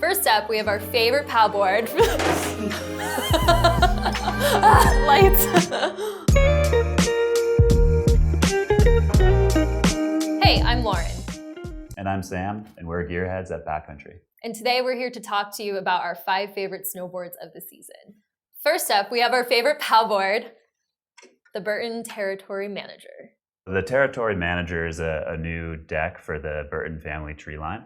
First up, we have our favorite POW board. Lights. Hey, I'm Lauren. And I'm Sam, and we're Gearheads at Backcountry. And today we're here to talk to you about our 5 favorite snowboards of the season. First up, we have our favorite POW board, the Burton Territory Manager. The Territory Manager is a new deck for the Burton family tree line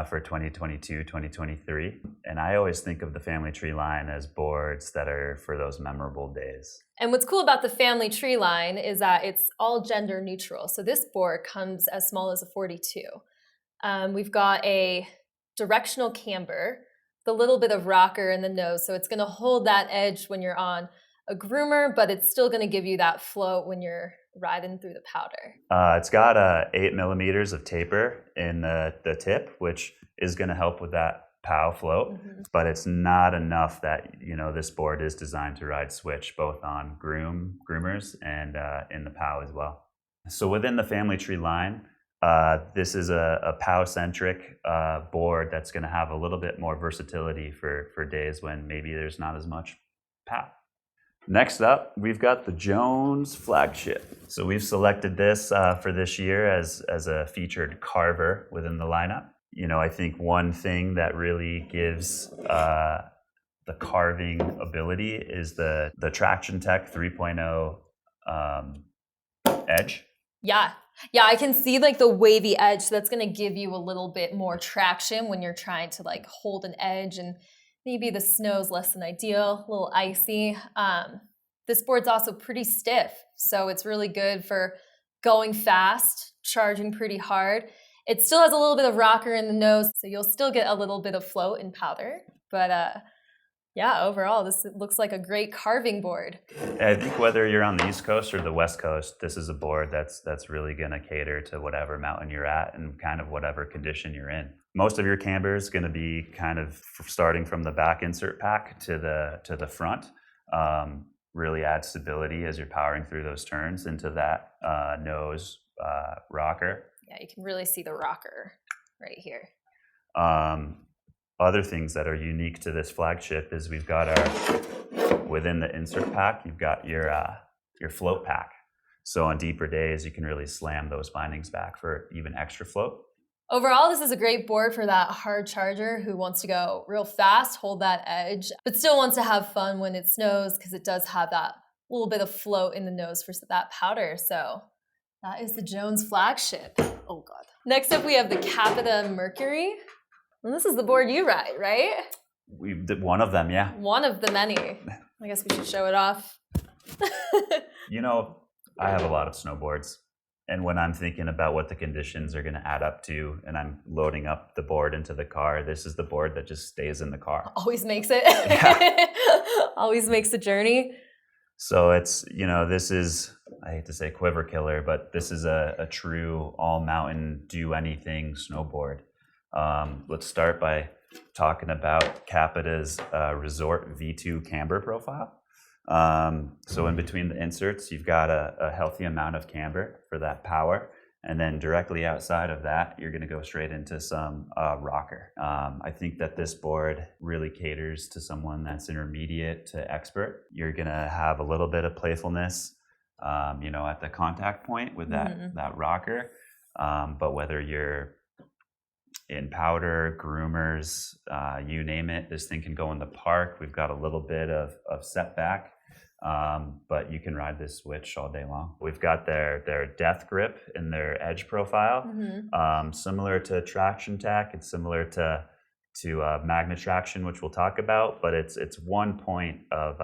for 2022-2023. And I always think of the family tree line as boards that are for those memorable days. And what's cool about the family tree line is that it's all gender neutral. So this board comes as small as a 42. We've got a directional camber, the little bit of rocker in the nose. So it's going to hold that edge when you're on a groomer, but it's still going to give you that float when you're riding through the powder. It's got 8 millimeters of taper in the tip, which is going to help with that POW float, but it's not enough that, this board is designed to ride switch both on groomers and in the POW as well. So within the family tree line, this is a POW-centric board that's going to have a little bit more versatility for days when maybe there's not as much POW. Next up, we've got the Jones Flagship. So we've selected this for this year as a featured carver within the lineup. I think one thing that really gives the carving ability is the Traction Tech 3.0 edge. Yeah, I can see like the wavy edge. So that's going to give you a little bit more traction when you're trying to like hold an edge, and maybe the snow's less than ideal, a little icy. This board's also pretty stiff, so it's really good for going fast, charging pretty hard. It still has a little bit of rocker in the nose, so you'll still get a little bit of float in powder. But overall, this looks like a great carving board. I think whether you're on the East Coast or the West Coast, this is a board that's really going to cater to whatever mountain you're at and kind of whatever condition you're in. Most of your camber is going to be kind of starting from the back insert pack to the front. Really add stability as you're powering through those turns into that nose rocker. Yeah, you can really see the rocker right here. Other things that are unique to this Flagship is we've got within the insert pack, you've got your float pack. So on deeper days, you can really slam those bindings back for even extra float. Overall, this is a great board for that hard charger who wants to go real fast, hold that edge, but still wants to have fun when it snows because it does have that little bit of float in the nose for that powder. So that is the Jones Flagship. Oh God. Next up, we have the Capita Mercury. And this is the board you ride, right? We did one of them, yeah. One of the many. I guess we should show it off. I have a lot of snowboards. And when I'm thinking about what the conditions are going to add up to, and I'm loading up the board into the car, this is the board that just stays in the car. Always makes it. Yeah. Always makes the journey. So it's, this is, I hate to say quiver killer, but this is a true all mountain, do anything snowboard. Let's start by talking about Capita's Resort V2 camber profile. So in between the inserts, you've got a healthy amount of camber for that power. And then directly outside of that, you're going to go straight into some rocker. I think that this board really caters to someone that's intermediate to expert. You're going to have a little bit of playfulness, at the contact point with that rocker. But whether you're in powder, groomers, you name it, this thing can go in the park. We've got a little bit of setback, but you can ride this switch all day long. We've got their death grip in their edge profile, similar to Traction Tech. It's similar to Magna Traction, which we'll talk about, but it's one point of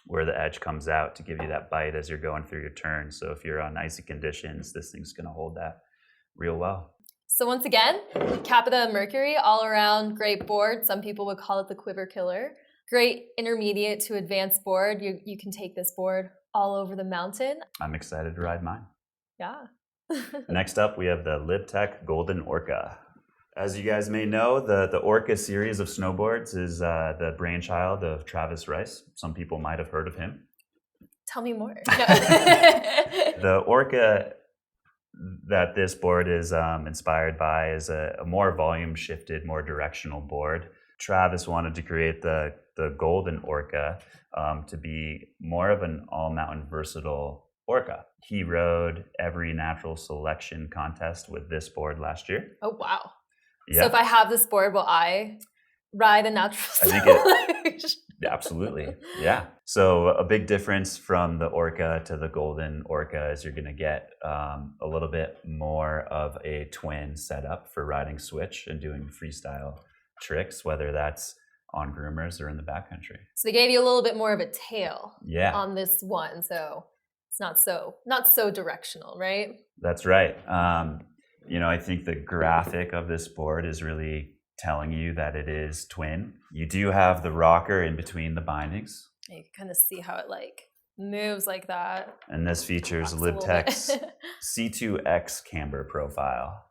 where the edge comes out to give you that bite as you're going through your turn. So if you're on icy conditions, this thing's going to hold that real well. So once again, Capita Mercury, all around great board. Some people would call it the quiver killer. Great intermediate to advanced board. You can take this board all over the mountain. I'm excited to ride mine. Yeah. Next up, we have the LibTech Golden Orca. As you guys may know, the Orca series of snowboards is the brainchild of Travis Rice. Some people might have heard of him. Tell me more. The Orca that this board is inspired by is a more volume shifted, more directional board. Travis wanted to create the golden Orca to be more of an all-mountain versatile Orca. He rode every natural selection contest with this board last year. Oh, wow. Yeah. So if I have this board, will I ride a natural I think absolutely. Yeah. So a big difference from the Orca to the golden Orca is you're going to get a little bit more of a twin setup for riding switch and doing freestyle tricks, whether that's on groomers or in the backcountry. So they gave you a little bit more of a tail on this one. So it's not so directional, right? That's right. I think the graphic of this board is really telling you that it is twin. You do have the rocker in between the bindings. You can kind of see how it moves like that. And this features Libtech's C2X camber profile.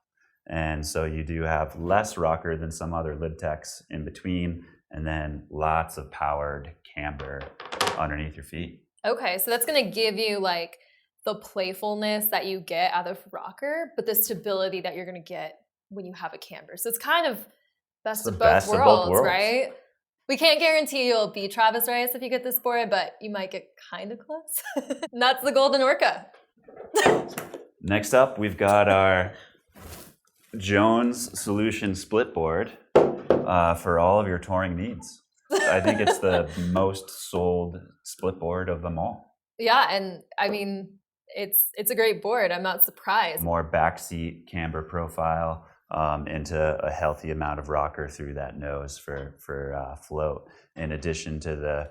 And so you do have less rocker than some other Libtechs in between, and then lots of powered camber underneath your feet. Okay, so that's going to give you the playfulness that you get out of rocker, but the stability that you're going to get when you have a camber. So it's kind of best of both worlds, right? We can't guarantee you'll beat Travis Rice if you get this board, but you might get kind of close. And that's the golden Orca. Next up, we've got our Jones Solution Splitboard for all of your touring needs. I think it's the most sold Splitboard of them all. Yeah, and I mean, it's a great board. I'm not surprised. More backseat camber profile into a healthy amount of rocker through that nose for float, in addition to the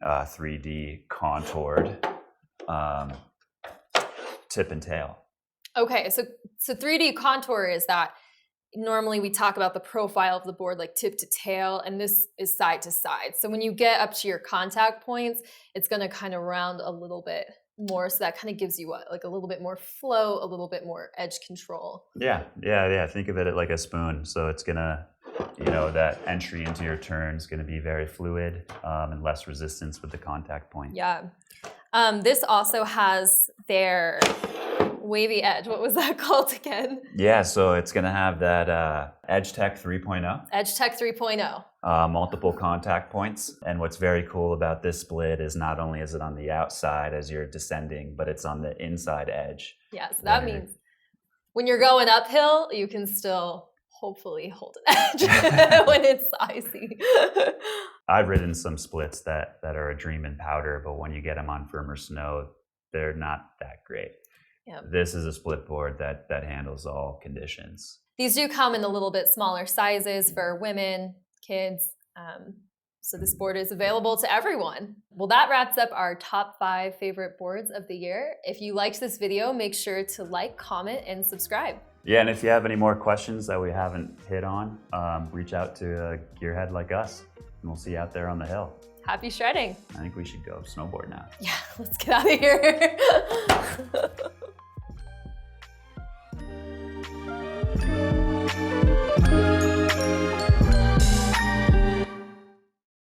3D contoured tip and tail. Okay, so 3D contour is that normally we talk about the profile of the board like tip to tail, and this is side to side. So when you get up to your contact points, it's going to kind of round a little bit more. So that kind of gives you a little bit more flow, a little bit more edge control. Yeah. Think of it like a spoon. So it's going to, that entry into your turn is going to be very fluid and less resistance with the contact point. Yeah. This also has their wavy edge. What was that called again? Yeah, so it's going to have that Edge Tech 3.0. Edge Tech 3.0. Multiple contact points. And what's very cool about this split is not only is it on the outside as you're descending, but it's on the inside edge. Yeah, so that means when you're going uphill, you can still hopefully hold an edge when it's icy. I've ridden some splits that are a dream in powder, but when you get them on firmer snow, they're not that great. Yep. This is a split board that handles all conditions. These do come in a little bit smaller sizes for women, kids. So this board is available to everyone. Well, that wraps up our top 5 favorite boards of the year. If you liked this video, make sure to like, comment, and subscribe. Yeah, and if you have any more questions that we haven't hit on, reach out to a gearhead like us, and we'll see you out there on the hill. Happy shredding. I think we should go snowboard now. Yeah, let's get out of here.